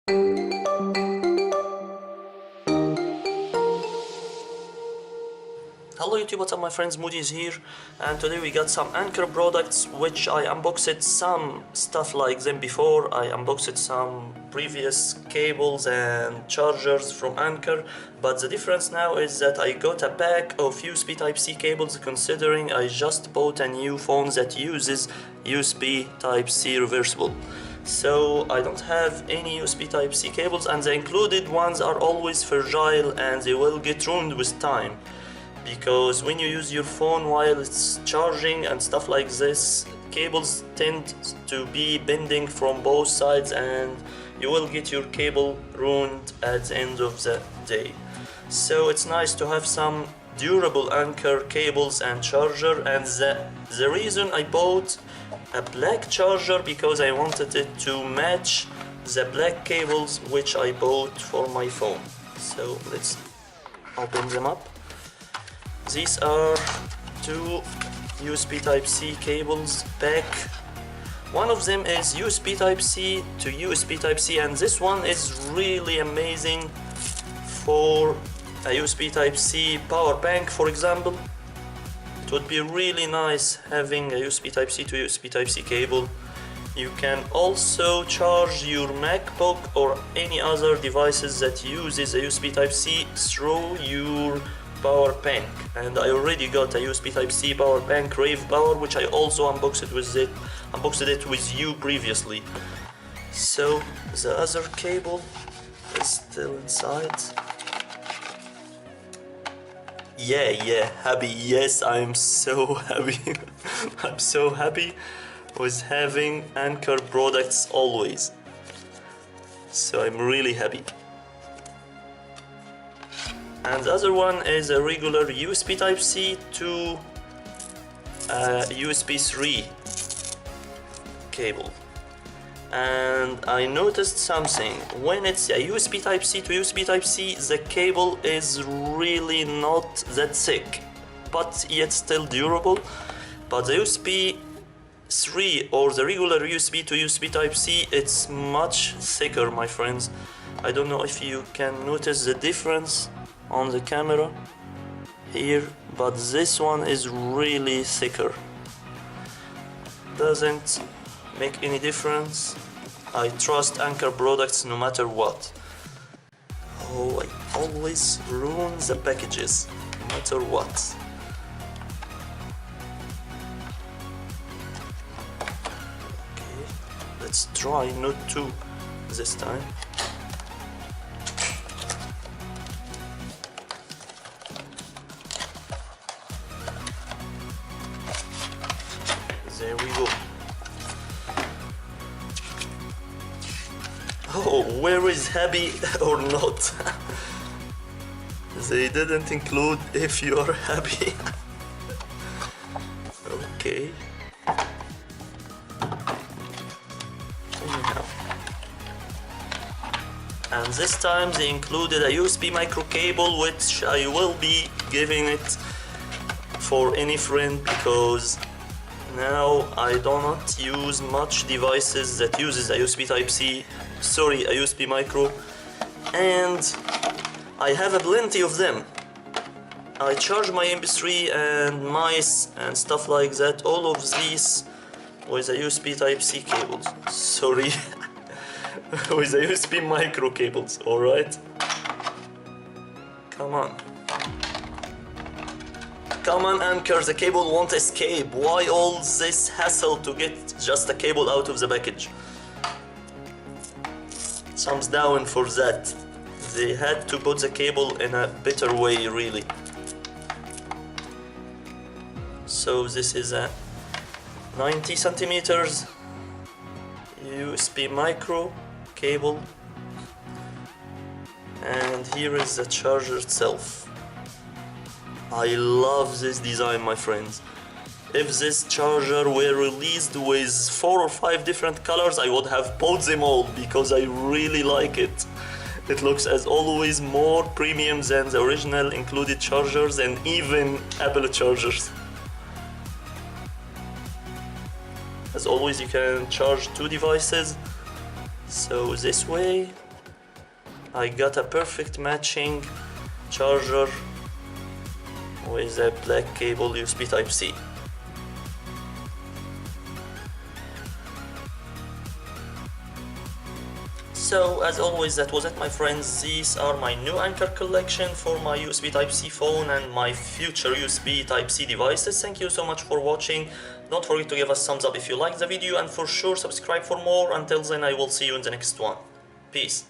Hello YouTube, what's up my friends, Moody is here, and today we got some Anker products which I unboxed some stuff like them before. I unboxed some previous cables and chargers from Anker, but the difference now is that I got a pack of USB Type-C cables, considering I just bought a new phone that uses USB Type-C reversible. So I don't have any USB Type-C cables, and the included ones are always fragile and they will get ruined with time. Because when you use your phone while it's charging and stuff like this, cables tend to be bending from both sides and you will get your cable ruined at the end of the day. So it's nice to have some durable Anker cables and charger, and the reason I bought a black charger because I wanted it to match the black cables which I bought for my phone. So let's open them up. These are two USB Type-C cables pack. One of them is USB Type-C to USB Type-C, and this one is really amazing for a USB Type-C power bank, for example. It would be really nice having a USB Type-C to USB Type-C cable. You can also charge your MacBook or any other devices that uses a USB Type-C through your power bank, and I already got a USB Type-C power bank, Rave Power, which I also unboxed it with you previously. So the other cable is still inside. Yeah, happy. Yes, I'm so happy. I'm so happy with having Anker products always. So I'm really happy. And the other one is a regular USB Type-C to USB 3 cable. And I noticed something. When it's a USB Type-C to USB Type-C, the cable is really not that thick, but yet still durable. But the USB 3 or the regular USB to USB Type-C, it's much thicker, my friends. I don't know if you can notice the difference on the camera here, but this one is really thicker. Doesn't make any difference. I trust Anker products no matter what. Oh, I always ruin the packages no matter what. Okay, let's try not to this time. There we go. Oh, where is happy or not? They didn't include if you are happy. Okay. Anyhow. And this time they included a USB micro cable, which I will be giving it for any friend, because now I do not use much devices that uses a USB Type-C, a USB micro, and I have plenty of them. I charge my MP3 and mice and stuff like that, all of these with a USB Type-C cables. Sorry, with a USB micro cables, alright? Come on. Come on, Anker, the cable won't escape. Why all this hassle to get just a cable out of the package? Thumbs down for that. They had to put the cable in a better way, really. So this is a 90 centimeters USB micro cable, and here is the charger itself. I love this design, my friends. If this charger were released with 4 or 5 different colors, I would have bought them all because I really like it. It looks, as always, more premium than the original included chargers and even Apple chargers. As always, you can charge 2 devices. So this way, I got a perfect matching charger with a black cable USB Type-C. So as always, that was it, my friends. These are my new Anker collection for my USB Type-C phone and my future USB Type-C devices. Thank you so much for watching. Don't forget to give us thumbs up if you liked the video, and for sure subscribe for more. Until then, I will see you in the next one. Peace.